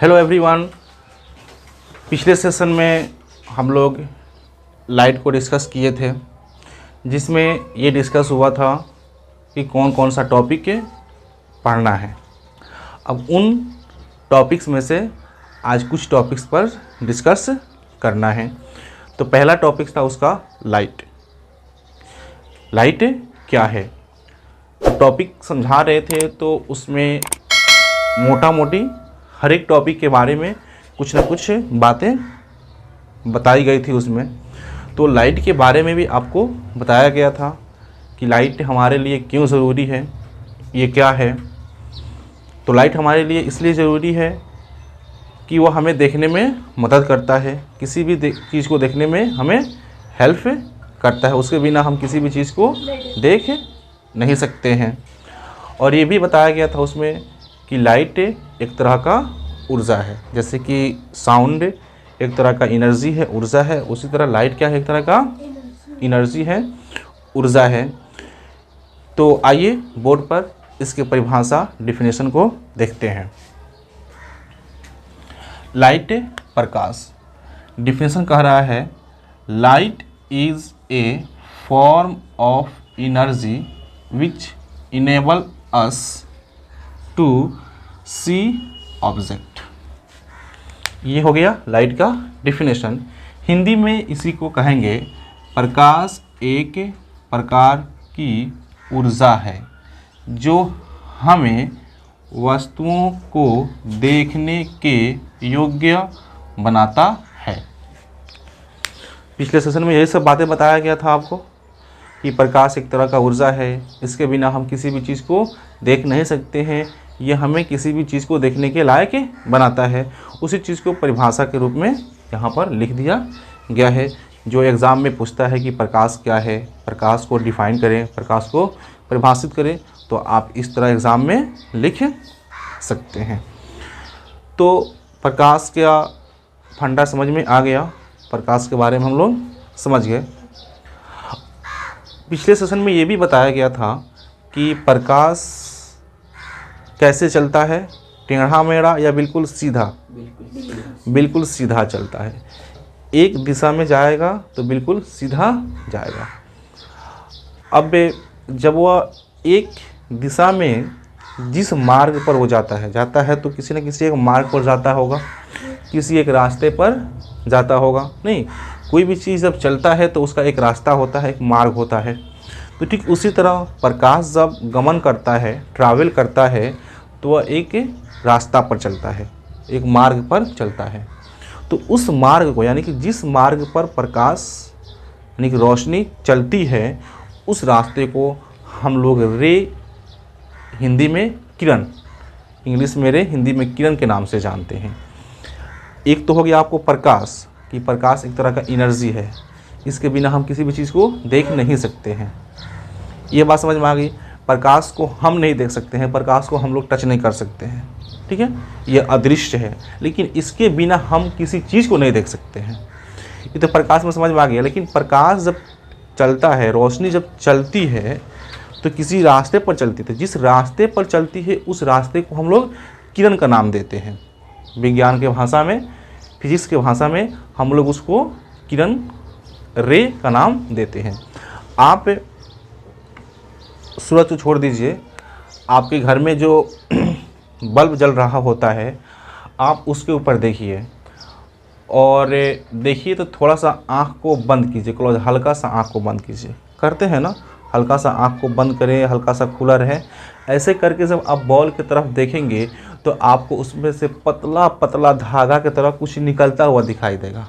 Hello everyone. पिछले session में हम लोग लाइट को डिस्कस किए थे, जिसमें ये डिस्कस हुआ था कि कौन कौन सा टॉपिक पढ़ना है। अब उन टॉपिक्स में से आज कुछ टॉपिक्स पर डिस्कस करना है। तो पहला टॉपिक था उसका लाइट। लाइट क्या है, तो टॉपिक समझा रहे थे, तो उसमें मोटा मोटी हर एक टॉपिक के बारे में कुछ ना कुछ बातें बताई गई थी उसमें। तो लाइट के बारे में भी आपको बताया गया था कि लाइट हमारे लिए क्यों ज़रूरी है, ये क्या है। तो लाइट हमारे लिए इसलिए ज़रूरी है कि वो हमें देखने में मदद करता है, किसी भी चीज़ को देखने में हमें हेल्प करता है। उसके बिना हम किसी भी चीज़ को देख नहीं सकते हैं। और ये भी बताया गया था उसमें कि लाइट एक तरह का ऊर्जा है, जैसे कि साउंड एक तरह का एनर्जी है, ऊर्जा है, उसी तरह लाइट क्या है, एक तरह का एनर्जी है, ऊर्जा है। तो आइए बोर्ड पर इसके परिभाषा डेफिनेशन को देखते हैं। लाइट प्रकाश। डेफिनेशन कह रहा है light is a form of energy which enable us to see object. ये हो गया लाइट का डेफिनेशन। हिंदी में इसी को कहेंगे प्रकाश एक प्रकार की ऊर्जा है जो हमें वस्तुओं को देखने के योग्य बनाता है। पिछले सेशन में यही सब बातें बताया गया था आपको कि प्रकाश एक तरह का ऊर्जा है, इसके बिना हम किसी भी चीज़ को देख नहीं सकते हैं। ये हमें किसी भी चीज़ को देखने के लायक बनाता है। उसी चीज़ को परिभाषा के रूप में यहाँ पर लिख दिया गया है। जो एग्ज़ाम में पूछता है कि प्रकाश क्या है, प्रकाश को डिफ़ाइन करें, प्रकाश को परिभाषित करें, तो आप इस तरह एग्ज़ाम में लिख सकते हैं। तो प्रकाश का फंडा समझ में आ गया, प्रकाश के बारे में हम लोग समझ गए। पिछले सेशन में ये भी बताया गया था कि प्रकाश कैसे चलता है, टेढ़ा मेढ़ा या बिल्कुल सीधा। बिल्कुल सीधा चलता है। एक दिशा में जाएगा तो बिल्कुल सीधा जाएगा। अब जब वह एक दिशा में जिस मार्ग पर वो जाता है तो किसी न किसी एक मार्ग पर जाता होगा, किसी एक रास्ते पर जाता होगा। नहीं, कोई भी चीज़ जब चलता है तो उसका एक रास्ता होता है, एक मार्ग होता है। तो ठीक उसी तरह प्रकाश जब गमन करता है, ट्रैवल करता है, तो वह एक रास्ता पर चलता है, एक मार्ग पर चलता है। तो उस मार्ग को, यानी कि जिस मार्ग पर प्रकाश यानी कि रोशनी चलती है, उस रास्ते को हम लोग रे, हिंदी में किरण, इंग्लिश में रे, हिंदी में किरण के नाम से जानते हैं। एक तो हो गया आपको प्रकाश, कि प्रकाश एक तरह का एनर्जी है, इसके बिना हम किसी भी चीज़ को देख नहीं सकते हैं। ये बात समझ में आ गई। प्रकाश को हम नहीं देख सकते हैं, प्रकाश को हम लोग टच नहीं कर सकते हैं, ठीक है, ये अदृश्य है। लेकिन इसके बिना हम किसी चीज़ को नहीं देख सकते हैं। ये तो प्रकाश में समझ में आ गया। लेकिन प्रकाश जब चलता है, रोशनी जब चलती है, तो किसी रास्ते पर चलती है। जिस रास्ते पर चलती है उस रास्ते को हम लोग किरण का नाम देते हैं। विज्ञान के भाषा में, फिजिक्स के भाषा में हम लोग उसको किरण, रे का नाम देते हैं। आप सूरज को छोड़ दीजिए, आपके घर में जो बल्ब जल रहा होता है, आप उसके ऊपर देखिए और देखिए तो थोड़ा सा आँख को बंद कीजिए, क्लोज, हल्का सा आँख को बंद कीजिए। करते हैं ना, हल्का सा आँख को बंद करें, हल्का सा खुला रहे। ऐसे करके जब आप बॉल की तरफ देखेंगे तो आपको उसमें से पतला पतला धागा की तरह कुछ निकलता हुआ दिखाई देगा।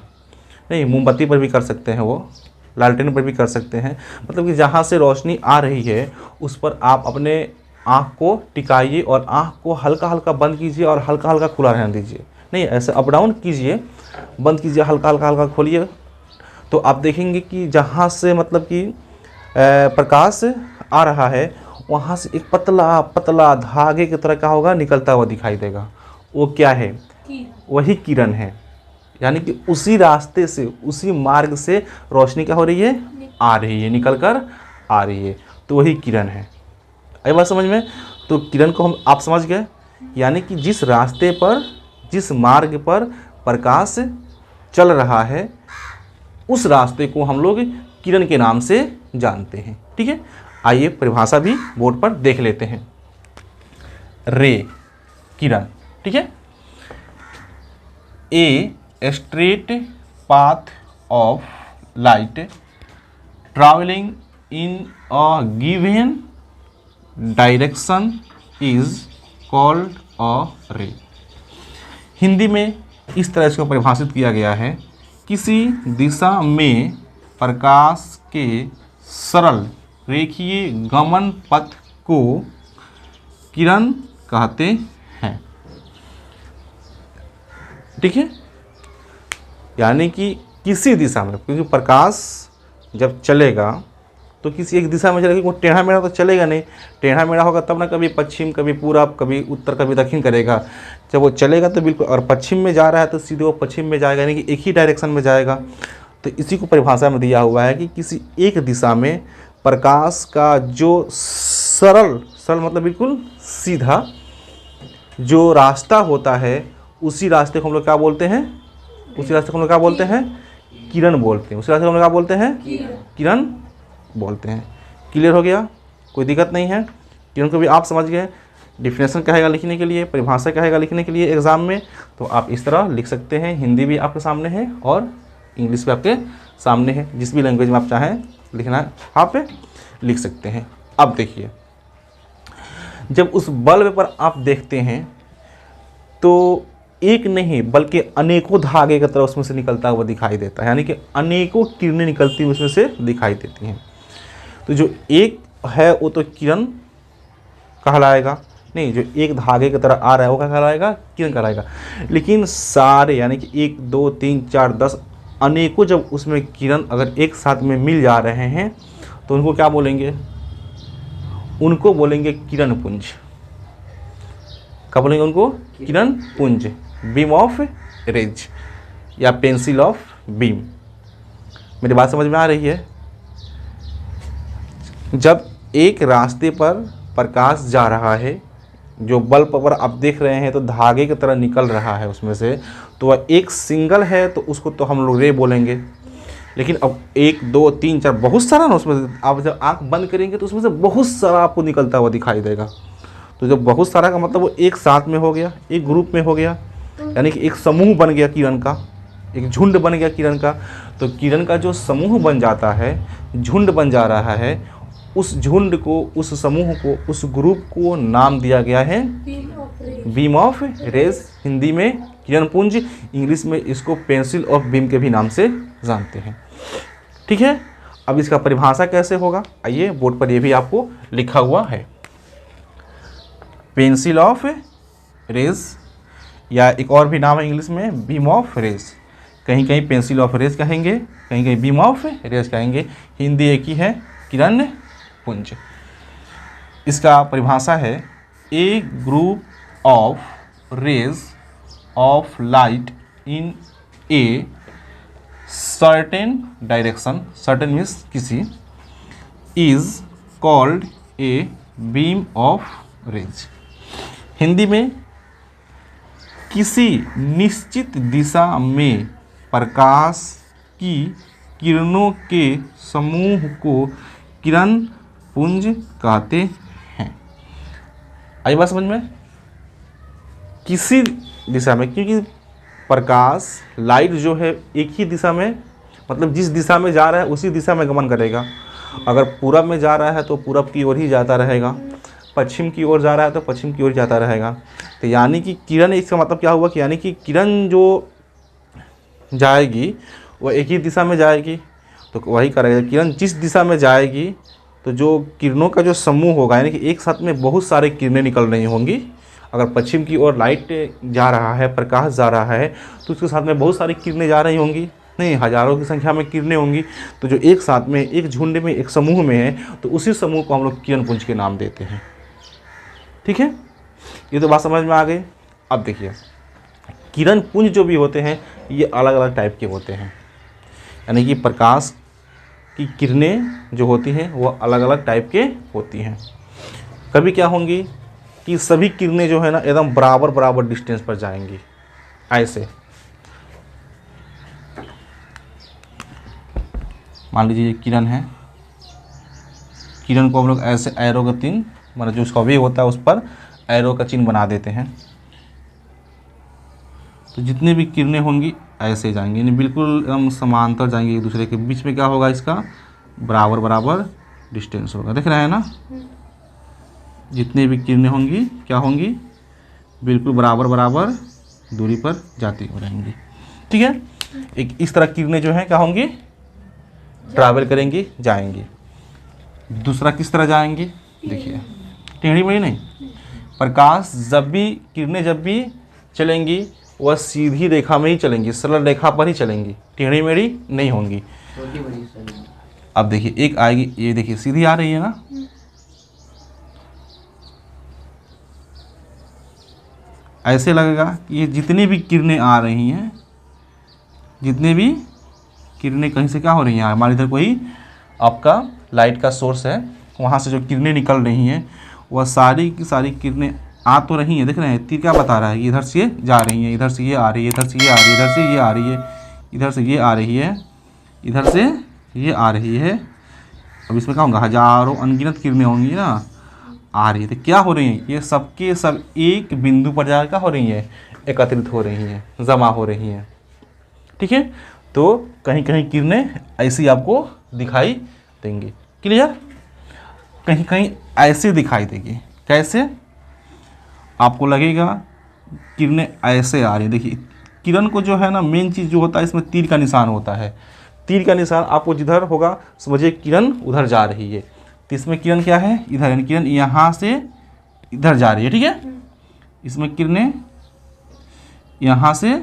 नहीं, मोमबत्ती पर भी कर सकते हैं, वो लालटेन पर भी कर सकते हैं। मतलब कि जहाँ से रोशनी आ रही है उस पर आप अपने आँख को टिकाइए और आँख को हल्का हल्का बंद कीजिए और हल्का हल्का खुला रहने दीजिए। नहीं, ऐसे अप डाउन कीजिए, बंद कीजिए, हल्का हल्का हल्का खोलिए, तो आप देखेंगे कि जहाँ से मतलब कि प्रकाश आ रहा है वहाँ से एक पतला पतला धागे की तरह क्या होगा, निकलता हुआ दिखाई देगा। वो क्या है, वही किरण है। यानी कि उसी रास्ते से, उसी मार्ग से रोशनी क्या हो रही है, आ रही है, निकल कर आ रही है, तो वही किरण है। आई बात समझ में? तो किरण को हम आप समझ गए, यानी कि जिस रास्ते पर जिस मार्ग पर प्रकाश चल रहा है उस रास्ते को हम लोग किरण के नाम से जानते हैं। ठीक है, आइए परिभाषा भी बोर्ड पर देख लेते हैं। रे किरण, ठीक है, a straight path of light travelling in a given direction is called a रे। हिंदी में इस तरह इसको परिभाषित किया गया है, किसी दिशा में प्रकाश के सरल रेखीय गमन पथ को किरण कहते हैं। ठीक है, यानी कि किसी दिशा में, क्योंकि प्रकाश जब चलेगा तो किसी एक दिशा में चलेगा, वो टेढ़ा मेढ़ा तो चलेगा नहीं, टेढ़ा मेढ़ा होगा तब ना, कभी पश्चिम कभी पूरब कभी उत्तर कभी दक्षिण करेगा। जब वो चलेगा तो बिल्कुल, और पश्चिम में जा रहा है तो सीधे वो पश्चिम में जाएगा, यानी कि एक ही डायरेक्शन में जाएगा। तो इसी को परिभाषा में दिया हुआ है कि किसी एक दिशा में प्रकाश का जो सरल मतलब बिल्कुल सीधा जो रास्ता होता है, उसी रास्ते को हम लोग क्या बोलते हैं, उसी रास्ते को हम लोग क्या बोलते हैं, किरण बोलते हैं। उसी रास्ते को हम लोग क्या बोलते हैं, किरण बोलते हैं। क्लियर हो गया, कोई दिक्कत नहीं है। किरण को भी आप समझ गए। डिफिनेशन कहेगा लिखने के लिए, परिभाषा कहेगा लिखने के लिए एग्जाम में, तो आप इस तरह लिख सकते हैं। हिंदी भी आपके सामने है और इंग्लिश भी आपके सामने है, जिस भी लैंग्वेज में आप चाहें लिखना है आप लिख सकते हैं। अब देखिए, जब उस बल्ब पर आप देखते हैं तो एक नहीं बल्कि अनेकों धागे की तरह उसमें से निकलता हुआ दिखाई देता है, यानी कि अनेकों किरणें निकलती हुई उसमें से दिखाई देती हैं। तो जो एक है वो तो किरण कहलाएगा नहीं, जो एक धागे की तरह आ रहा है वो क्या कहलाएगा, किरण कहलाएगा। लेकिन सारे यानी कि 1 2 3 4 10 अनेकों जब उसमें किरण अगर एक साथ में मिल जा रहे हैं तो उनको क्या बोलेंगे, उनको बोलेंगे किरण पुंज। क्या बोलेंगे उनको, किरण पुंज, बीम ऑफ रेज या पेंसिल ऑफ बीम। मेरी बात समझ में आ रही है। जब एक रास्ते पर प्रकाश जा रहा है, जो बल्ब पर आप देख रहे हैं तो धागे की तरह निकल रहा है उसमें से, तो वह एक सिंगल है तो उसको तो हम लोग रे बोलेंगे। लेकिन अब 1 2 3 4 बहुत सारा ना उसमें, आप जब आंख बंद करेंगे तो उसमें से बहुत सारा आपको निकलता हुआ दिखाई देगा। तो जब बहुत सारा का मतलब वो एक साथ में हो गया, एक ग्रुप में हो गया, यानी कि एक समूह बन गया किरण का, एक झुंड बन गया किरण का। तो किरण का जो समूह बन जाता है, झुंड बन जा रहा है, उस झुंड को, उस समूह को, उस ग्रुप को नाम दिया गया है बीम ऑफ रेज। हिंदी में किरण पुंज, इंग्लिश में इसको पेंसिल ऑफ बीम के भी नाम से जानते हैं। ठीक है, अब इसका परिभाषा कैसे होगा, आइए बोर्ड पर ये भी आपको लिखा हुआ है। पेंसिल ऑफ रेज, या एक और भी नाम है इंग्लिश में बीम ऑफ रेज। कहीं कहीं पेंसिल ऑफ रेज कहेंगे, कहीं कहीं बीम ऑफ रेज कहेंगे। हिंदी एक ही है, किरण पुंज। इसका परिभाषा है, a group of rays of light in a certain direction, certain means किसी, is called a beam of rays. Hindi में किसी निश्चित दिशा में प्रकाश की किरणों के समूह को किरण पुंज कहते हैं। आई बात समझ में, किसी दिशा में, क्योंकि प्रकाश लाइट जो है एक ही दिशा में, मतलब जिस दिशा में जा रहा है उसी दिशा में गमन करेगा। अगर पूरब में जा रहा है तो पूरब की ओर ही जाता रहेगा, पश्चिम की ओर जा रहा है तो पश्चिम की ओर जाता रहेगा। तो यानी कि किरण, इसका मतलब क्या हुआ कि यानी कि किरण जो जाएगी वह एक ही दिशा में जाएगी, तो वही करेगा। किरण जिस दिशा में जाएगी तो जो किरणों का जो समूह होगा, यानी कि एक साथ में बहुत सारे किरणें निकल रही होंगी। अगर पश्चिम की ओर लाइट जा रहा है, प्रकाश जा रहा है, तो उसके साथ में बहुत सारी किरणें जा रही होंगी, नहीं हजारों की संख्या में किरणें होंगी। तो जो एक साथ में, एक झुंड में, एक समूह में है, तो उसी समूह को हम लोग किरण पुंज के नाम देते हैं। ठीक है, ये तो बात समझ में आ गई। अब देखिए, किरण पुंज जो भी होते हैं ये अलग अलग टाइप के होते हैं, यानी कि प्रकाश की किरणें जो होती हैं वो अलग अलग टाइप के होती हैं। कभी क्या होंगी कि सभी किरणें जो है ना एकदम बराबर डिस्टेंस पर जाएंगी, ऐसे, मान लीजिए ये किरण है, किरण को हम लोग ऐसे एरो का चिन्ह, मतलब जो उसका वेग होता है उस पर एरो का चिन्ह बना देते हैं। तो जितनी भी किरणें होंगी ऐसे जाएंगी, यानी बिल्कुल एकदम समांतर जाएंगी एक दूसरे के। बीच में क्या होगा, इसका बराबर बराबर डिस्टेंस होगा, देख रहे हैं ना। जितनी भी किरणें होंगी क्या होंगी, बिल्कुल बराबर बराबर दूरी पर जाती हो रहेंगी, ठीक है। एक इस तरह किरणें जो हैं क्या होंगी, ट्रैवल करेंगी, जाएंगी। दूसरा किस तरह जाएंगी, देखिए टेढ़ी मेढ़ी नहीं, प्रकाश जब भी, किरणें जब भी चलेंगी वह सीधी रेखा में ही चलेंगी, सरल रेखा पर ही चलेंगी, टेढ़ी मेढ़ी नहीं होंगी। अब देखिए एक आएगी, ये देखिए सीधी आ रही है ना, ऐसे लगेगा कि ये जितनी भी किरणें आ रही हैं, जितनी भी किरणें कहीं से क्या हो रही हैं, हमारे इधर कोई आपका लाइट का सोर्स है, वहाँ से जो किरणें निकल रही हैं वह सारी की सारी किरणें आ तो रही हैं, देख रहे हैं, तीर क्या बता रहा है कि इधर से जा रही हैं, इधर से ये आ रही है, इधर से ये आ रही है, इधर से ये आ रही है, इधर से ये आ रही है, इधर से ये आ रही है। अब इसमें क्या होगा, हजारों अनगिनत किरणें होंगी ना, आ रही है। तो क्या हो रही हैं, ये सबके सब एक बिंदु पर जाकर क्या हो रही हैं, एकत्रित हो रही हैं, जमा हो रही हैं, ठीक है। तो कहीं कहीं किरणें ऐसी आपको दिखाई देंगी, क्लियर। कहीं कहीं ऐसे दिखाई देगी, कैसे, आपको लगेगा किरणें ऐसे आ रही है। देखिए किरण को जो है ना, मेन चीज़ जो होता है इसमें तीर का निशान होता है। तीर का निशान आपको जिधर होगा समझिए किरण उधर जा रही है। तो इसमें किरण क्या है, इधर, यानी किरण यहाँ से इधर जा रही है, ठीक है। इसमें किरणें यहाँ से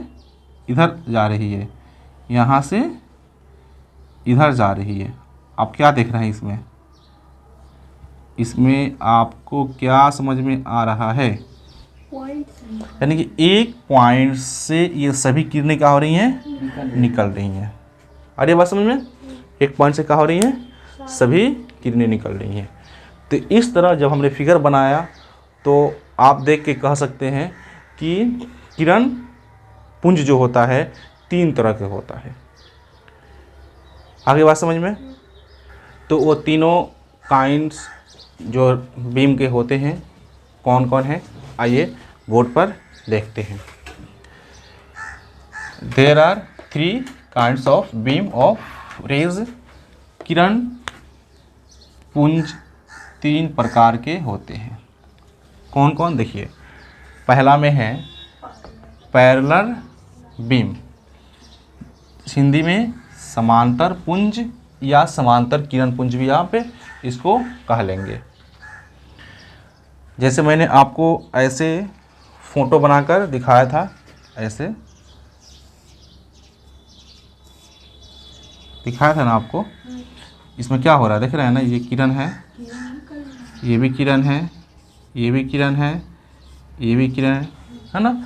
इधर जा रही है, यहाँ से इधर जा रही है। आप क्या देख रहे हैं इसमें, इसमें आपको क्या समझ में आ रहा है, यानी कि एक पॉइंट से ये सभी किरणें क्या हो रही हैं, निकल रही हैं। अरे बात समझ में, एक पॉइंट से क्या हो रही हैं, सभी किरणें निकल रही हैं। तो इस तरह जब हमने फिगर बनाया तो आप देख के कह सकते हैं कि किरण पुंज जो होता है 3 तरह के होता है। आगे बात समझ में, तो वो तीनों काइंड्स जो बीम के होते हैं कौन कौन है, आइए बोर्ड पर देखते हैं। There are 3 kinds of beam of rays. किरण पुंज 3 प्रकार के होते हैं, कौन कौन, देखिए। पहला में है पैरेलल बीम, हिंदी में समांतर पुंज या समांतर किरण पुंज भी आप इसको कह लेंगे। जैसे मैंने आपको ऐसे फोटो बनाकर दिखाया था, ऐसे दिखाया था ना आपको। इसमें क्या हो रहा है, देख रहे हैं ना, ये किरण है, ये भी किरण है, ये भी किरण है, ये भी किरण है ना।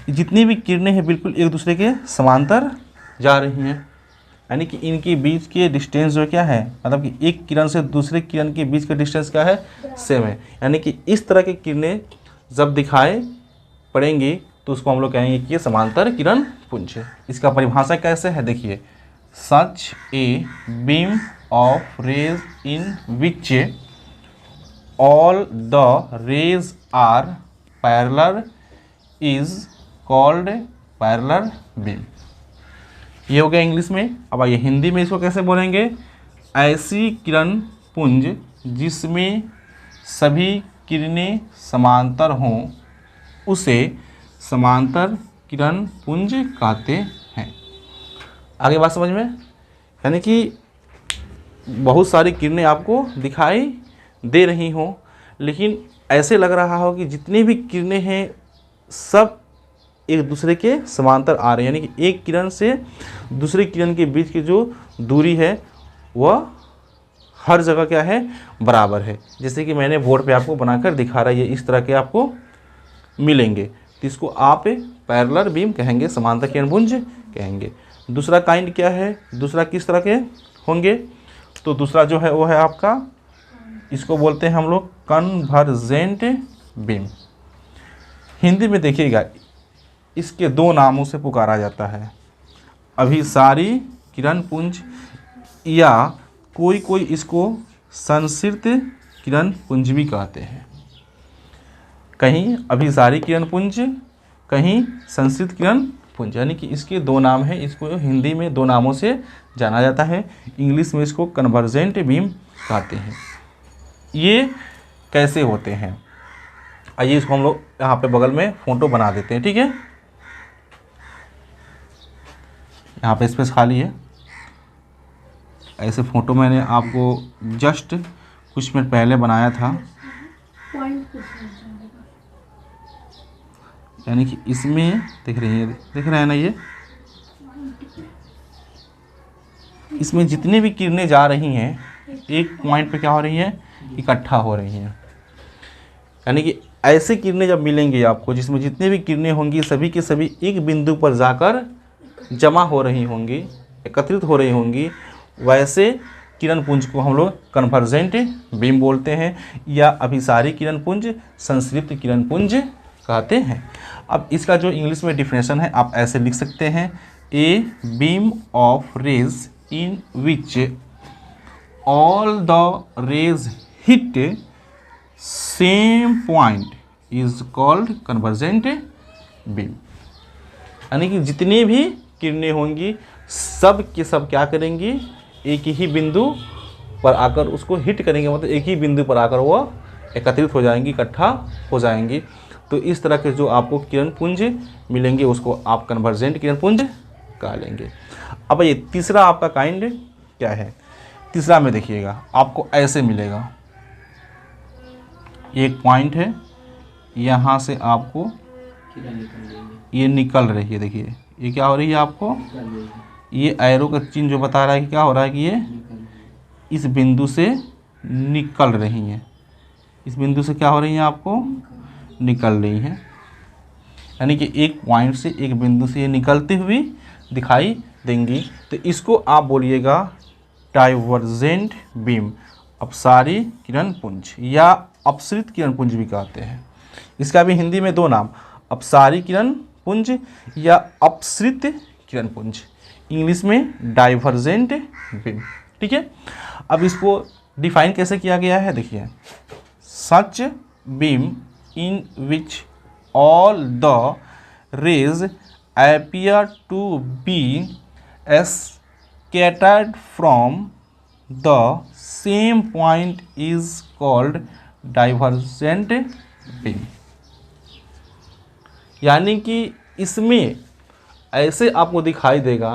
जितनी भी किरणें हैं बिल्कुल एक दूसरे के समांतर जा रही हैं, यानी कि इनके बीच के डिस्टेंस जो क्या है, मतलब कि एक किरण से दूसरे किरण के बीच का डिस्टेंस क्या है, सेम है। यानी कि इस तरह की किरणें जब दिखाई पड़ेंगी तो उसको हम लोग कहेंगे कि ये समांतर किरण पुंज है। इसका परिभाषा कैसे है, देखिए। Such a beam of rays in which all the rays are parallel is called parallel beam. ये हो गया इंग्लिश में। अब आइए हिंदी में इसको कैसे बोलेंगे, ऐसी किरण पुंज जिसमें सभी किरणें समांतर हों उसे समांतर किरण पुंज कहते हैं। आगे बात समझ में, यानी कि बहुत सारी किरणें आपको दिखाई दे रही हों, लेकिन ऐसे लग रहा हो कि जितनी भी किरणें हैं सब एक दूसरे के समांतर आ रहे हैं, यानी कि एक किरण से दूसरी किरण के बीच की जो दूरी है वह हर जगह क्या है, बराबर है। जैसे कि मैंने बोर्ड पे आपको बनाकर दिखा रहा है, ये इस तरह के आपको मिलेंगे, तो इसको आप पैरेलल बीम कहेंगे, समांतर किरण पुंज कहेंगे। दूसरा काइंड क्या है, दूसरा किस तरह के होंगे, तो दूसरा जो है वो है आपका, इसको बोलते हैं हम लोग कन्वर्जेंट बीम। हिंदी में देखिएगा, इसके दो नामों से पुकारा जाता है, अभिसारी किरण पुंज या कोई कोई इसको संस्कृत किरण पुंज भी कहते हैं। कहीं अभिसारी किरण पुंज, कहीं संस्कृत किरण पुंज, यानी कि इसके दो नाम हैं। इसको हिंदी में दो नामों से जाना जाता है, इंग्लिश में इसको कन्वर्जेंट बीम कहते हैं। ये कैसे होते हैं, आइए इसको हम लोग यहाँ पे बगल में फोटो बना देते हैं, ठीक है। यहाँ पे स्पेस खाली है, ऐसे फ़ोटो मैंने आपको जस्ट कुछ मिनट पहले बनाया था। यानी कि इसमें दिख रही है, दिख रहा है ना, ये इसमें जितनी भी किरणें जा रही हैं एक पॉइंट पे क्या हो रही हैं, इकट्ठा हो रही हैं। यानी कि ऐसे किरणें जब मिलेंगी आपको जिसमें जितनी भी किरणें होंगी सभी के सभी एक बिंदु पर जाकर जमा हो रही होंगी, एकत्रित हो रही होंगी, वैसे किरण पुंज को हम लोग कन्वर्जेंट बीम बोलते हैं या अभिसारी किरण पुंज, संस्कृत किरण पुंज कहते हैं। अब इसका जो इंग्लिश में डिफिनेशन है आप ऐसे लिख सकते हैं, a beam of rays in which all the rays hit same point is called convergent beam. यानी कि जितनी भी किरणें होंगी सब के सब क्या करेंगी, एक ही बिंदु पर आकर उसको हिट करेंगे, मतलब एक ही बिंदु पर आकर वो एकत्रित हो जाएंगी, इकट्ठा हो जाएंगी। तो इस तरह के जो आपको किरण पुंज मिलेंगे उसको आप कन्वर्जेंट किरण पुंज कह लेंगे। अब ये तीसरा आपका काइंड क्या है, तीसरा में देखिएगा आपको ऐसे मिलेगा, एक पॉइंट है, यहाँ से आपको ये निकल रही है, देखिए ये क्या हो रही है आपको, ये एरो का चिन्ह जो बता रहा है कि क्या हो रहा है कि ये इस बिंदु से निकल रही हैं, इस बिंदु से क्या हो रही हैं आपको निकल रही हैं। यानी कि एक पॉइंट से एक बिंदु से ये निकलती हुई दिखाई देंगी। तो इसको आप बोलिएगा डाइवर्जेंट बीम, अपसारी किरण पुंज या अपसृत किरण पुंज भी कहते हैं। इसका भी हिंदी में दो नाम, अपसारी किरण पुंज या अपसृत किरण पुंज, इंग्लिश में डाइवर्जेंट बीम, ठीक है। अब इसको डिफाइन कैसे किया गया है, देखिए, such beam in which all the rays appear to be scattered from the same point is called divergent beam। यानी कि इसमें ऐसे आपको दिखाई देगा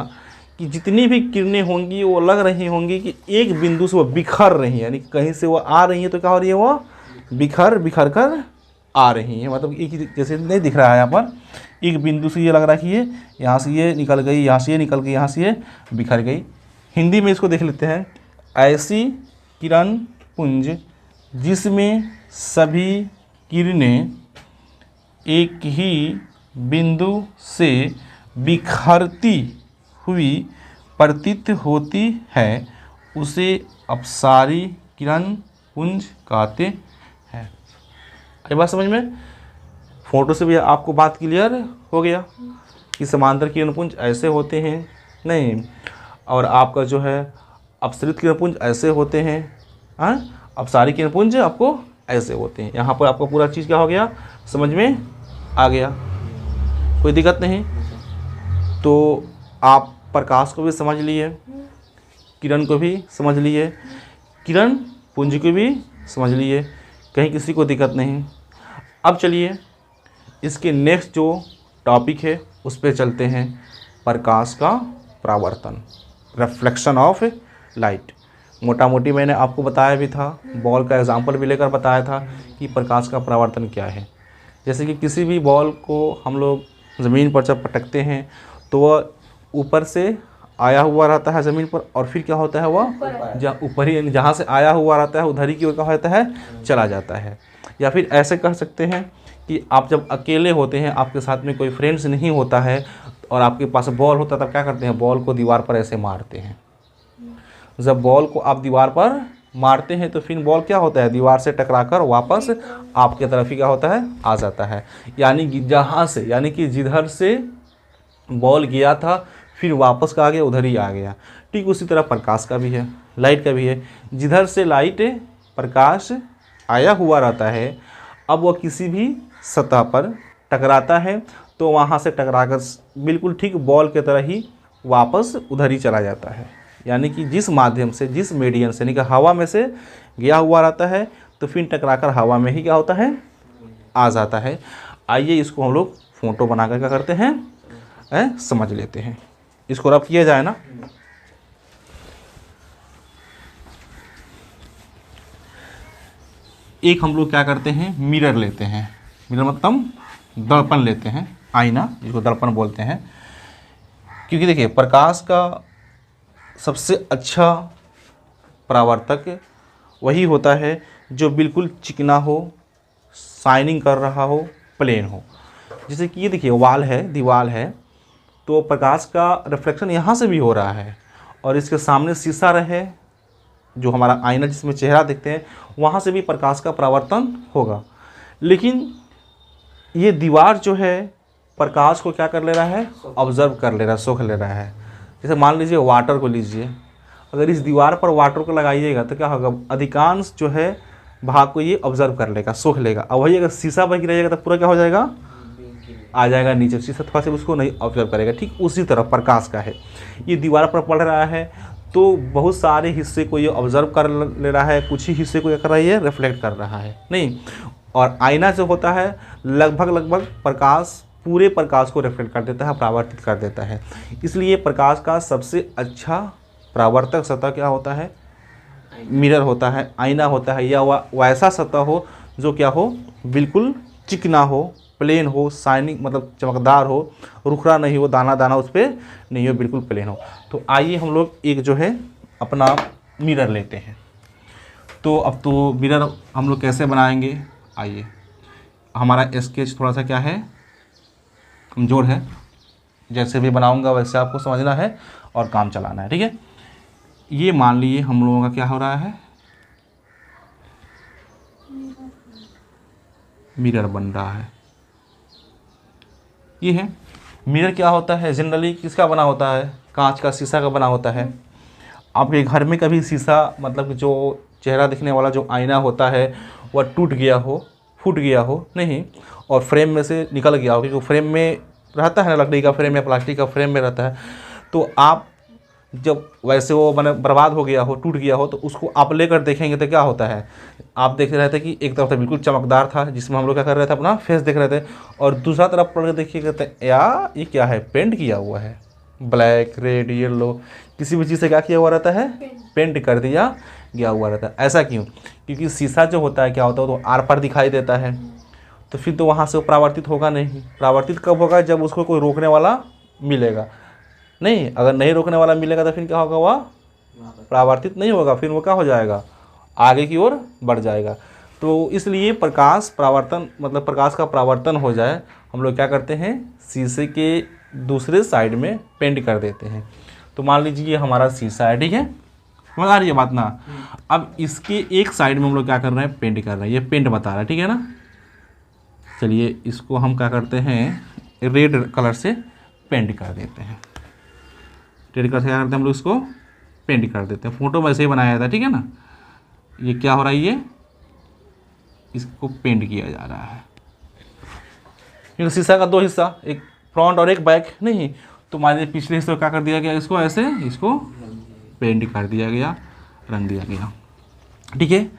कि जितनी भी किरणें होंगी वो लग रही होंगी कि एक बिंदु से वो बिखर रही हैं, यानी कहीं से वो आ रही है तो क्या हो रही है, वो बिखर बिखर कर आ रही हैं। मतलब एक ही जैसे नहीं दिख रहा है यहाँ पर, एक बिंदु से ये लग रहा है कि ये यहाँ से ये निकल गई, यहाँ से ये निकल गई, यहाँ से ये बिखर गई। हिंदी में इसको देख लेते हैं, ऐसी किरण पुंज जिसमें सभी किरणें एक ही बिंदु से बिखरती हुई प्रतीत होती है उसे अपसारी किरण पुंज कहते हैं। ये बात समझ में, फोटो से भी आपको बात क्लियर हो गया कि समांतर किरण पुंज ऐसे होते हैं नहीं, और आपका जो है अपसृत किरण पुंज ऐसे होते हैं, हाँ, अपसारी किरण पुंज आपको ऐसे होते हैं। यहाँ पर आपको पूरा चीज़ क्या हो गया, समझ में आ गया, कोई दिक्कत नहीं। तो आप प्रकाश को भी समझ लिए, किरण को भी समझ लिए, किरण पुंज को भी समझ लिए, कहीं किसी को दिक्कत नहीं। अब चलिए इसके नेक्स्ट जो टॉपिक है उस पर चलते हैं, प्रकाश का परावर्तन, रिफ्लेक्शन ऑफ लाइट। मोटा मोटी मैंने आपको बताया भी था, बॉल का एग्जांपल भी लेकर बताया था कि प्रकाश का परावर्तन क्या है। जैसे कि किसी भी बॉल को हम लोग ज़मीन पर जब पटकते हैं तो वह ऊपर से आया हुआ रहता है ज़मीन पर, और फिर क्या होता है वह जहाँ ऊपर ही जहाँ से आया हुआ रहता है उधर ही की ओर क्या होता है, चला जाता है। या फिर ऐसे कह सकते हैं कि आप जब अकेले होते हैं, आपके साथ में कोई फ्रेंड्स नहीं होता है और आपके पास बॉल होता है, तब क्या करते हैं, बॉल को दीवार पर ऐसे मारते हैं। जब बॉल को आप दीवार पर मारते हैं तो फिर बॉल क्या होता है, दीवार से टकराकर वापस आपके तरफ ही क्या होता है, आ जाता है। यानी कि जहाँ से, यानी कि जिधर से बॉल गया था फिर वापस का आ गया, उधर ही आ गया। ठीक उसी तरह प्रकाश का भी है, लाइट का भी है। जिधर से लाइट प्रकाश आया हुआ रहता है, अब वह किसी भी सतह पर टकराता है तो वहाँ से टकराकर बिल्कुल ठीक बॉल की तरह ही वापस उधर ही चला जाता है। यानी कि जिस माध्यम से, जिस मीडियम से, यानी कि हवा में से गया हुआ रहता है तो फिर टकराकर हवा में ही क्या होता है, आ जाता है। आइए इसको हम लोग फोटो बनाकर क्या करते हैं, समझ लेते हैं। इसको रब किया जाए ना। एक हम लोग क्या करते हैं, मिरर लेते हैं। मिरर मतलब दर्पण लेते हैं, आईना जिसको दर्पण बोलते हैं। क्योंकि देखिए प्रकाश का सबसे अच्छा परावर्तक वही होता है जो बिल्कुल चिकना हो, शाइनिंग कर रहा हो, प्लेन हो। जैसे कि ये देखिए वाल है, दीवार है, तो प्रकाश का रिफ्लेक्शन यहाँ से भी हो रहा है और इसके सामने शीशा रहे, जो हमारा आईना जिसमें चेहरा देखते हैं, वहाँ से भी प्रकाश का परावर्तन होगा। लेकिन ये दीवार जो है प्रकाश को क्या कर ले रहा है, ऑब्जर्व कर ले रहा है, सोख ले रहा है। जैसे मान लीजिए वाटर को लीजिए, अगर इस दीवार पर वाटर को लगाइएगा तो क्या होगा, अधिकांश जो है भाग को ये ऑब्जर्व कर लेगा, सोख लेगा। और वही अगर शीशा पर गिराइएगा तो पूरा क्या हो जाएगा, आ जाएगा नीचे, शीशा थोड़ा से उसको नहीं ऑब्जर्व करेगा। ठीक उसी तरह प्रकाश का है, ये दीवार पर पड़ रहा है तो बहुत सारे हिस्से को ये ऑब्जर्व कर ले रहा है, कुछ ही हिस्से को क्या कर रहा है, ये रिफ्लेक्ट कर रहा है नहीं। और आईना जो होता है लगभग प्रकाश, पूरे प्रकाश को रिफ्लेक्ट कर देता है, परावर्तित कर देता है। इसलिए प्रकाश का सबसे अच्छा परावर्तक सतह क्या होता है, मिरर होता है, आईना होता है, या वैसा सतह हो जो क्या हो, बिल्कुल चिकना हो, प्लेन हो, शाइनिंग मतलब चमकदार हो, रुखरा नहीं हो, दाना दाना उस पर नहीं हो, बिल्कुल प्लेन हो। तो आइए हम लोग एक जो है अपना मिरर लेते हैं। तो अब तो मिरर हम लोग कैसे बनाएंगे, आइए। हमारा स्केच थोड़ा सा क्या है, कमज़ोर है, जैसे भी बनाऊंगा वैसे आपको समझना है और काम चलाना है, ठीक है। ये मान लीजिए हम लोगों का क्या हो रहा है, मिरर बन रहा है। ये है मिरर। क्या होता है, जनरली किसका बना होता है, कांच का, शीशा का बना होता है। आपके घर में कभी शीशा मतलब जो चेहरा दिखने वाला जो आईना होता है वह टूट गया हो, फूट गया हो नहीं, और फ्रेम में से निकल गया हो, क्योंकि फ्रेम में रहता है ना, लकड़ी का फ्रेम या प्लास्टिक का फ्रेम में रहता है, तो आप जब वैसे वो मैंने बर्बाद हो गया हो, टूट गया हो, तो उसको आप लेकर देखेंगे तो क्या होता है, आप देख रहे थे कि एक तरफ तो बिल्कुल चमकदार था जिसमें हम लोग क्या कर रहे थे, अपना फेस देख रहे थे, और दूसरा तरफ पढ़ के देखिएगा तो यार ये क्या है, पेंट किया हुआ है, ब्लैक, रेड, येलो, किसी भी चीज़ से क्या किया हुआ रहता है, पेंट कर दिया गया हुआ रहता है। ऐसा क्यों, क्योंकि शीशा जो होता है क्या होता है, तो आर पार दिखाई देता है, तो फिर तो वहाँ से वो परावर्तित होगा नहीं। परावर्तित कब होगा, जब उसको कोई रोकने वाला मिलेगा नहीं। अगर नहीं रोकने वाला मिलेगा तो फिर क्या होगा, वह परावर्तित नहीं होगा, फिर वो क्या हो जाएगा, आगे की ओर बढ़ जाएगा। तो इसलिए प्रकाश परावर्तन मतलब प्रकाश का परावर्तन हो जाए, हम लोग क्या करते हैं, शीशे के दूसरे साइड में पेंट कर देते हैं। तो मान लीजिए ये हमारा शीशा है, ठीक है, समझ आ रही है बात ना। अब इसके एक साइड में हम लोग क्या कर रहे हैं, पेंट कर रहे हैं, ये पेंट बता रहा है, ठीक है ना। चलिए इसको हम क्या करते हैं, रेड कलर से पेंट कर देते हैं। रेड कलर से क्या करते हैं, हम लोग इसको पेंट कर देते हैं। फोटो वैसे ही बनाया था, ठीक है ना। ये क्या हो रहा है, ये इसको पेंट किया जा रहा है, क्योंकि शीशा का दो हिस्सा, एक फ्रंट और एक बैक नहीं, तो मान लीजिए पिछले हिस्से को क्या कर दिया गया, इसको ऐसे इसको पेंट कर दिया गया, रंग दिया गया, ठीक है।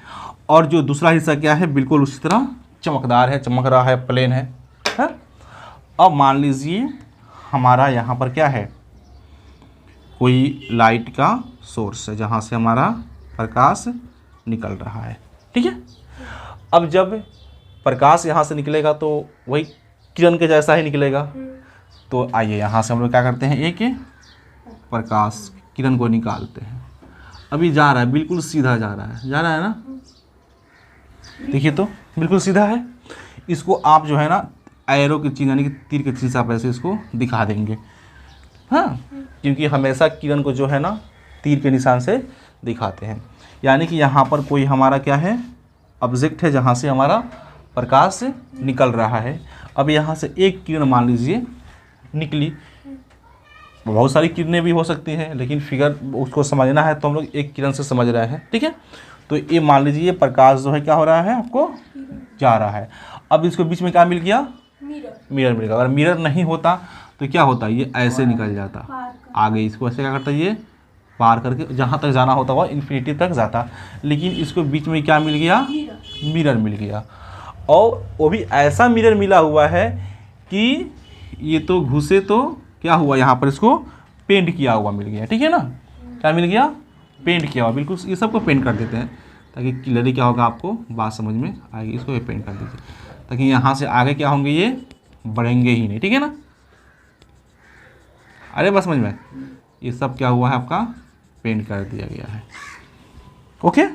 और जो दूसरा हिस्सा क्या है, बिल्कुल उसी तरह चमकदार है, चमक रहा है, प्लेन है। अब मान लीजिए हमारा यहाँ पर क्या है, कोई लाइट का सोर्स है जहाँ से हमारा प्रकाश निकल रहा है, ठीक है। अब जब प्रकाश यहाँ से निकलेगा तो वही किरण के जैसा ही निकलेगा। तो आइए यहाँ से हम लोग क्या करते हैं, एक प्रकाश किरण को निकालते हैं। अभी जा रहा है, बिल्कुल सीधा जा रहा है ना, देखिए तो बिल्कुल सीधा है। इसको आप जो है ना एरो की चीज़ यानी कि तीर के चीज़ आप ऐसे इसको दिखा देंगे, हाँ, क्योंकि हमेशा किरण को जो है ना तीर के निशान से दिखाते हैं। यानी कि यहाँ पर कोई हमारा क्या है, ऑब्जेक्ट है जहाँ से हमारा प्रकाश निकल रहा है। अब यहाँ से एक किरण मान लीजिए निकली, बहुत सारी किरणें भी हो सकती हैं, लेकिन फिगर उसको समझना है तो हम लोग एक किरण से समझ रहे हैं, ठीक है। तो ये मान लीजिए ये प्रकाश जो है क्या हो रहा है, आपको जा रहा है। अब इसको बीच में क्या मिल गया, मिरर मिल गया। अगर मिरर नहीं होता तो क्या होता, ये ऐसे निकल जाता आगे, इसको ऐसे क्या करता, ये पार करके जहाँ तक जाना होता वह इन्फिनिटी तक जाता। लेकिन इसको बीच में क्या मिल गया, मिरर मिल गया। और वो भी ऐसा मिरर मिला हुआ है कि ये तो घुसे तो क्या हुआ, यहाँ पर इसको पेंट किया हुआ मिल गया, ठीक है ना। क्या मिल गया, पेंट किया हुआ। बिल्कुल ये सबको पेंट कर देते हैं ताकि क्लियरली क्या होगा आपको बात समझ में आएगी। इसको पेंट कर दीजिए ताकि यहाँ से आगे क्या होंगे, ये बढ़ेंगे ही नहीं, ठीक है ना। अरे बस समझ में, ये सब क्या हुआ है आपका पेंट कर दिया गया है। ओके,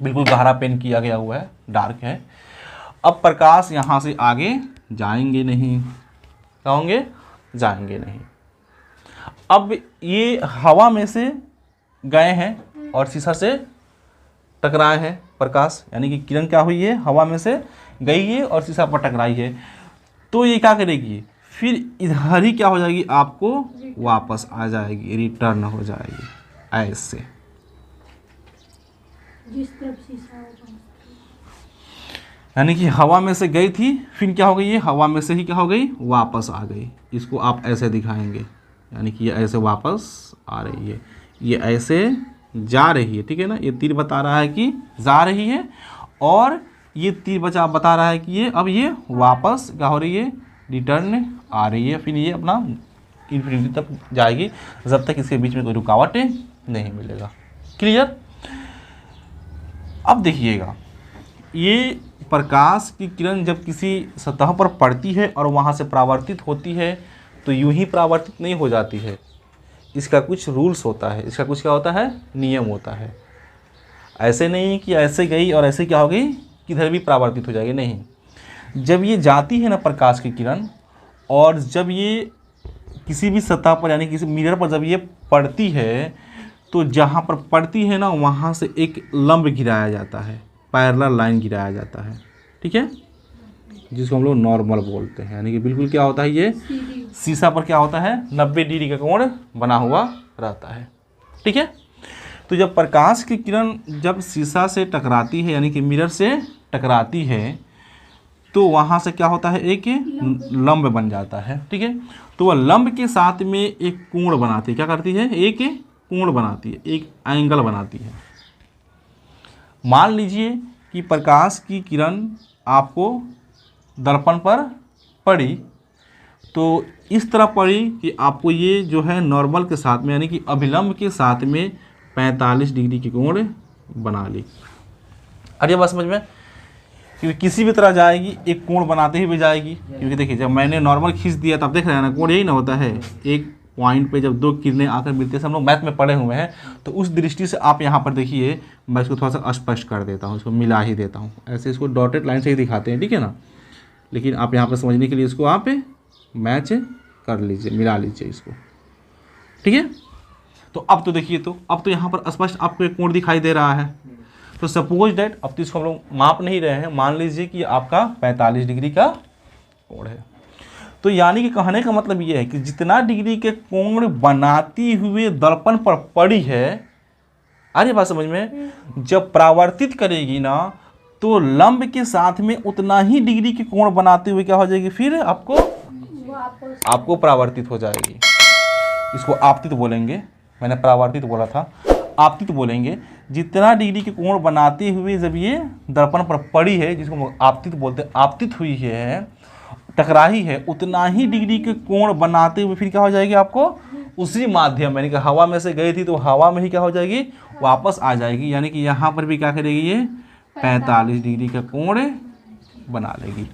बिल्कुल गहरा पेंट किया गया हुआ है, डार्क है। अब प्रकाश यहाँ से आगे जाएंगे नहीं, क्या होंगे, जाएंगे नहीं। अब ये हवा में से गए हैं और शीशा से टकराए हैं प्रकाश, यानी कि किरण क्या हुई है, हवा में से गई है और शीशा पर टकराई है। तो ये क्या करेगी, फिर इधर ही क्या हो जाएगी, आपको वापस आ जाएगी, रिटर्न हो जाएगी ऐसे। जिस तरफ शीशा होगा, यानी कि हवा में से गई थी, फिर क्या हो गई, ये हवा में से ही क्या हो गई, वापस आ गई। इसको आप ऐसे दिखाएंगे, यानी कि ये ऐसे वापस आ रही है, ये ऐसे जा रही है, ठीक है ना। ये तीर बता रहा है कि जा रही है, और ये तीर बता रहा है कि ये अब ये वापस क्या हो रही है, रिटर्न आ रही है। फिर ये अपना इन्फिनिटी तक जाएगी जब तक इसके बीच में कोई रुकावट नहीं मिलेगा। क्लियर। अब देखिएगा, ये प्रकाश की किरण जब किसी सतह पर पड़ती है और वहाँ से परावर्तित होती है तो यूं ही परावर्तित नहीं हो जाती है, इसका कुछ रूल्स होता है, इसका कुछ क्या होता है, नियम होता है। ऐसे नहीं कि ऐसे गई और ऐसे क्या हो गई, किधर भी परावर्तित हो जाएगी, नहीं। जब ये जाती है ना प्रकाश की किरण, और जब ये किसी भी सतह पर यानी किसी मिरर पर जब ये पड़ती है, तो जहाँ पर पड़ती है ना वहाँ से एक लंब गिराया जाता है, पैरेलल लाइन गिराया जाता है, ठीक है, जिसको हम लोग नॉर्मल बोलते हैं। यानी कि बिल्कुल क्या होता है, ये शीशा पर क्या होता है, 90 डिग्री का कोण बना हुआ रहता है, ठीक है। तो जब प्रकाश की किरण जब शीशा से टकराती है, यानी कि मिरर से टकराती है, तो वहाँ से क्या होता है, एक लंब बन जाता है, ठीक है। तो वह लंब के साथ में एक कोण बनाती है, क्या करती है, एक कोण बनाती है, एक एंगल बनाती है। मान लीजिए कि प्रकाश की किरण आपको दर्पण पर पड़ी, तो इस तरह पड़ी कि आपको ये जो है नॉर्मल के साथ में यानी कि अभिलंब के साथ में 45 डिग्री की कोण बना ली। अरे बात समझ में, क्योंकि किसी भी तरह जाएगी, एक कोण बनाते हुए जाएगी। क्योंकि देखिए जब मैंने नॉर्मल खींच दिया तब देख रहे हैं ना, कोण यही ना होता है, एक पॉइंट पे जब दो किरणें आकर मिलते हैं, हम लोग मैथ में पढ़े हुए हैं, तो उस दृष्टि से आप यहाँ पर देखिए, मैं इसको थोड़ा सा स्पष्ट कर देता हूँ, इसको मिला ही देता हूँ, ऐसे इसको डॉटेड लाइन से ही दिखाते हैं, ठीक है ना। लेकिन आप यहाँ पर समझने के लिए इसको आप मैच कर लीजिए, मिला लीजिए इसको, ठीक है। तो अब तो देखिए, तो अब तो यहाँ पर स्पष्ट आपको एक कोण दिखाई दे रहा है। तो सपोज डैट, अब तो इसको हम लोग माप नहीं रहे हैं, मान लीजिए कि आपका 45 डिग्री का कोण है। तो यानी कि कहने का मतलब ये है कि जितना डिग्री के कोण बनाती हुए दर्पण पर पड़ी है, अरे बात समझ में, जब परावर्तित करेगी ना तो लंब के साथ में उतना ही डिग्री के कोण बनाते हुए क्या हो जाएगी, फिर आपको परावर्तित हो जाएगी। इसको आपतित बोलेंगे, मैंने परावर्तित बोला था, आपतित बोलेंगे। जितना डिग्री के कोण बनाते हुए जब ये दर्पण पर पड़ी है, जिसको आपतित बोलते हैं, आपतित हुई है, टकराई है, उतना ही डिग्री के कोण बनाते हुए फिर क्या हो जाएगी, आपको उसी माध्यम यानी कि हवा में से गई थी तो हवा में ही क्या हो जाएगी, वापस आ जाएगी। यानी कि यहाँ पर भी क्या करेगी, ये 45 डिग्री का कोण बना लेगी।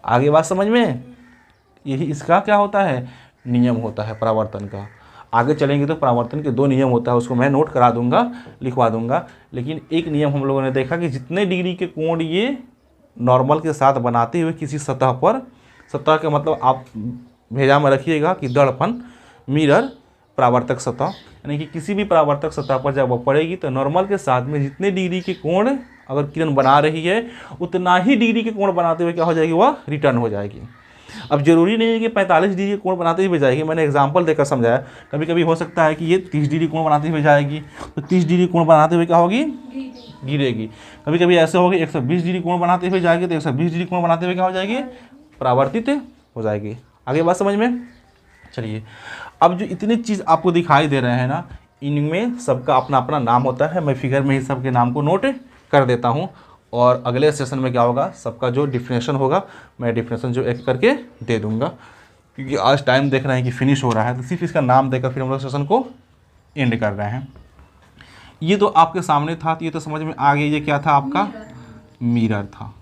आगे बात समझ में, यही इसका क्या होता है, नियम होता है परावर्तन का। आगे चलेंगे तो परावर्तन के 2 नियम होता है, उसको मैं नोट करा दूंगा, लिखवा दूंगा। लेकिन एक नियम हम लोगों ने देखा कि जितने डिग्री के कोण ये नॉर्मल के साथ बनाते हुए किसी सतह पर, सतह का मतलब आप भेजा में रखिएगा कि दर्पण, मिरर, परावर्तक सतह, यानी कि किसी भी परावर्तक सतह पर जब वह पड़ेगी तो नॉर्मल के साथ में जितने डिग्री के कोण अगर किरण बना रही है उतना ही डिग्री के कोण बनाते हुए क्या हो जाएगी, वह रिटर्न हो जाएगी। अब जरूरी नहीं है कि 45 डिग्री के कोण बनाते हुए जाएगी, मैंने एग्जांपल देकर समझाया। कभी कभी हो सकता है कि ये 30 डिग्री कोण बनाते हुए जाएगी, तो 30 डिग्री कोण बनाते हुए क्या होगी, गिरेगी। कभी कभी ऐसे होगी 120 डिग्री कोण बनाते हुए जाएगी, तो 120 डिग्री कोण बनाते हुए क्या हो जाएगी, परावर्तित हो जाएगी। आगे बात समझ में। चलिए, अब जो इतनी चीज़ आपको दिखाई दे रहे हैं ना, इनमें सबका अपना अपना नाम होता है। मैं फिगर में ही सबके नाम को नोट कर देता हूँ, और अगले सेशन में क्या होगा, सबका जो डिफिनेशन होगा मैं डिफिनेशन जो एक करके दे दूंगा, क्योंकि आज टाइम देख रहे हैं कि फिनिश हो रहा है, तो सिर्फ इसका नाम देकर फिर हम लोग सेशन को एंड कर रहे हैं। ये तो आपके सामने था, तो ये तो समझ में आ गया, ये क्या था आपका मिरर था,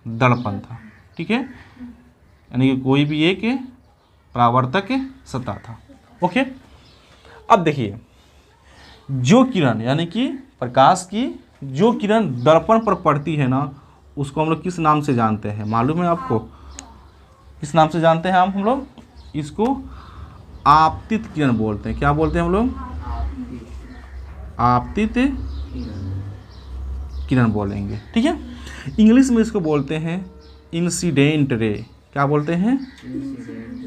दर्पण था, ठीक है, यानी कि कोई भी एक परावर्तक सतह था। ओके, अब देखिए, जो किरण यानी कि प्रकाश की जो किरण दर्पण पर पड़ती है ना, उसको हम लोग किस नाम से जानते हैं, मालूम है आपको? किस नाम से जानते हैं हम लोग इसको? आपतित किरण बोलते हैं। क्या बोलते हैं हम लोग? आपतित किरण बोलेंगे, ठीक है। इंग्लिश में इसको बोलते हैं इंसिडेंट रे। क्या बोलते हैं?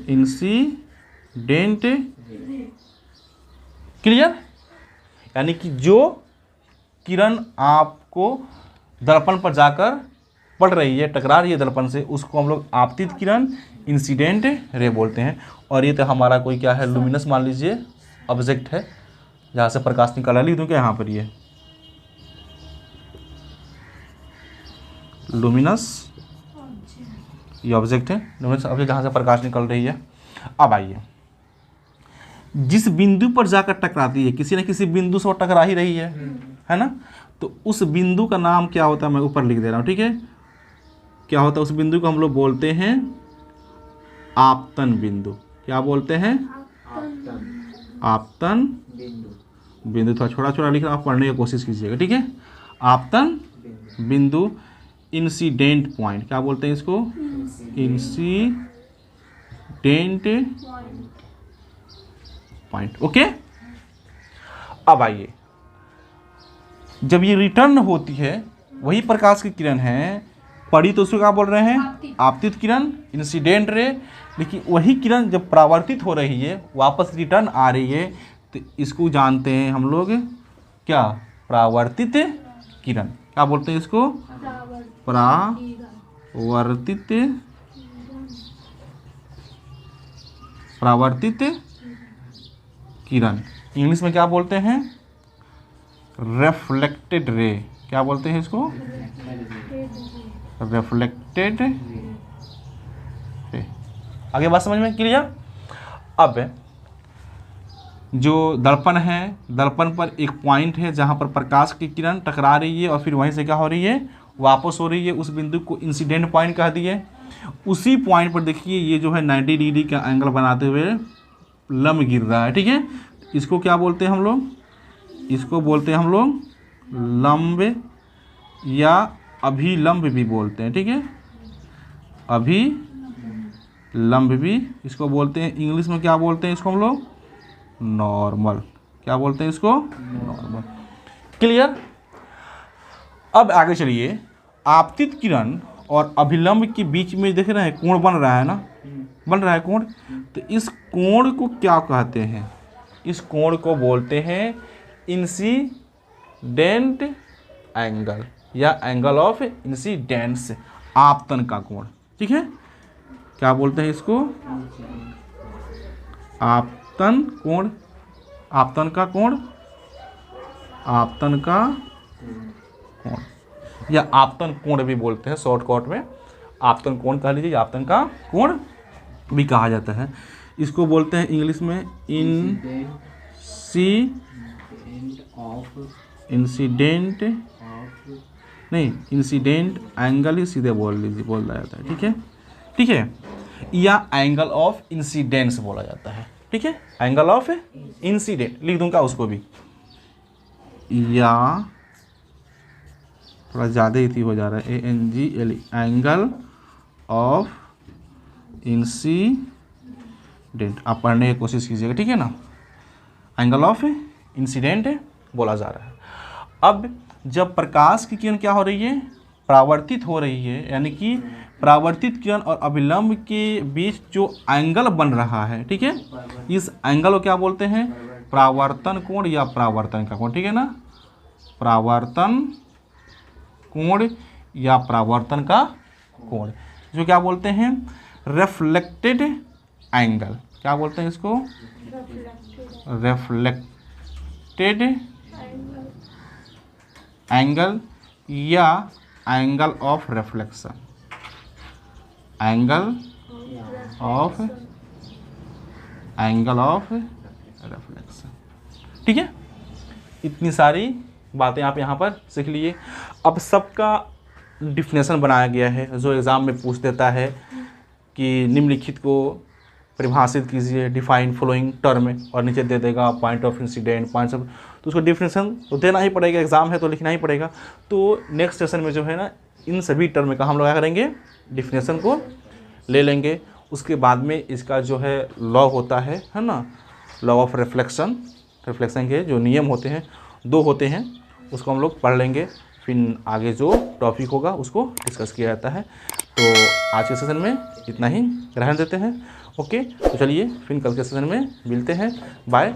इंसिडेंट। क्लियर? यानी कि जो किरण आपको दर्पण पर जाकर पड़ रही है, टकरा रही है दर्पण से, उसको हम लोग आपतित किरण, इंसिडेंट रे बोलते हैं। और ये तो हमारा कोई क्या है, लुमिनस मान लीजिए ऑब्जेक्ट है, जहाँ से प्रकाश निकल रहा है। लिख दूँ क्या यहाँ पर? ये लुमिनस ये ऑब्जेक्ट है, लुमिनस ऑब्जेक्ट जहाँ से प्रकाश निकल रही है। अब आइए, जिस बिंदु पर जाकर टकराती है, किसी न किसी बिंदु से वो टकरा ही रही है ना, तो उस बिंदु का नाम क्या होता है, मैं ऊपर लिख दे रहा हूँ, ठीक है। क्या होता है उस बिंदु को? हम लोग बोलते हैं आपतन बिंदु। क्या बोलते हैं? आपतन बिंदु। थोड़ा छोटा छोटा लिख रहा, आप पढ़ने की कोशिश कीजिएगा, ठीक है। आपतन बिंदु, इंसिडेंट पॉइंट। क्या बोलते हैं इसको? Incident point. ओके, अब आइए, जब ये रिटर्न होती है, वही प्रकाश की किरण है, पड़ी तो उसको क्या बोल रहे हैं? आपतित किरण, इंसिडेंट रे। लेकिन वही किरण जब परावर्तित हो रही है, वापस रिटर्न आ रही है, तो इसको जानते हैं हम लोग क्या? परावर्तित किरण। क्या बोलते हैं इसको? परावर्तित किरण। इंग्लिश में क्या बोलते हैं? Reflected ray. क्या बोलते हैं इसको? Reflected ray. आगे बात समझ में क्लियर? अब जो दर्पण है, दर्पण पर एक पॉइंट है जहां पर प्रकाश की किरण टकरा रही है और फिर वहीं से क्या हो रही है, वापस हो रही है। उस बिंदु को इंसिडेंट पॉइंट कह दिए। उसी पॉइंट पर देखिए, ये जो है 90 डिग्री का एंगल बनाते हुए लंब गिर रहा है, ठीक है। इसको क्या बोलते हैं हम लोग? इसको बोलते हैं हम लोग लंब या अभिलंब भी बोलते हैं, ठीक है। अभिलंब भी इसको बोलते हैं। इंग्लिश में क्या बोलते हैं इसको हम लोग? नॉर्मल। क्या बोलते हैं इसको? नॉर्मल। क्लियर? अब आगे चलिए, आपतित किरण और अभिलंब के बीच में देख रहे हैं कोण बन रहा है ना, बन रहा है कोण। तो इस कोण को क्या कहते हैं? इस कोण को बोलते हैं इंसिडेंट एंगल या एंगल ऑफ इंसिडेंस, आपतन का कोण, ठीक है। क्या बोलते हैं इसको? आपतन कोण, आपतन का कोण, आपतन का कोण या आपतन कोण भी बोलते हैं शॉर्टकट में। आपतन कोण कह लीजिए, आपतन का कोण भी कहा जाता है। इसको बोलते हैं इंग्लिश में इंसिडेंट नहीं, इंसिडेंट एंगल ही सीधे बोला जाता है, ठीक है, ठीक है। या एंगल ऑफ इंसिडेंस बोला जाता है, ठीक है। एंगल ऑफ इंसिडेंट लिख दूंगा उसको भी, या थोड़ा ज़्यादा ही हो जा रहा है, ANGL, एंगल ऑफ इंसिडेंट। आप पढ़ने की कोशिश कीजिएगा, ठीक है ना। एंगल ऑफ इंसिडेंट बोला जा रहा है। अब जब प्रकाश की किरण क्या हो रही है, परावर्तित हो रही है, यानी कि परावर्तित किरण और अभिलंब के बीच जो एंगल बन रहा है, ठीक है, इस एंगल को क्या बोलते हैं, परावर्तन कोण या परावर्तन का कोण, ठीक है ना, परावर्तन कोण या परावर्तन का कोण, जो क्या बोलते हैं, रिफ्लेक्टेड एंगल, क्या बोलते हैं इसको, रिफ्लेक्टेड एंगल या angle of reflection, angle of reflection, ठीक है। इतनी सारी बातें आप यहाँ पर सीख लिए। अब सबका डिफिनेशन बनाया गया है जो एग्ज़ाम में पूछ देता है कि निम्नलिखित को परिभाषित कीजिए, डिफाइन फॉलोइंग टर्म, और नीचे दे देगा point of incident, points of, तो उसको डिफिनेशन तो देना ही पड़ेगा, एग्जाम है तो लिखना ही पड़ेगा। तो नेक्स्ट सेशन में जो है ना, इन सभी टर्म का हम लोग क्या करेंगे, डिफिनेशन को ले लेंगे। उसके बाद में इसका जो है लॉ होता है ना, लॉ ऑफ रिफ्लेक्शन, रिफ्लेक्शन के जो नियम होते हैं 2 होते हैं, उसको हम लोग पढ़ लेंगे। फिर आगे जो टॉपिक होगा उसको डिस्कस किया जाता है। तो आज के सेशन में इतना ही रहने देते हैं। ओके, तो चलिए फिर कल के सेशन में मिलते हैं। बाय।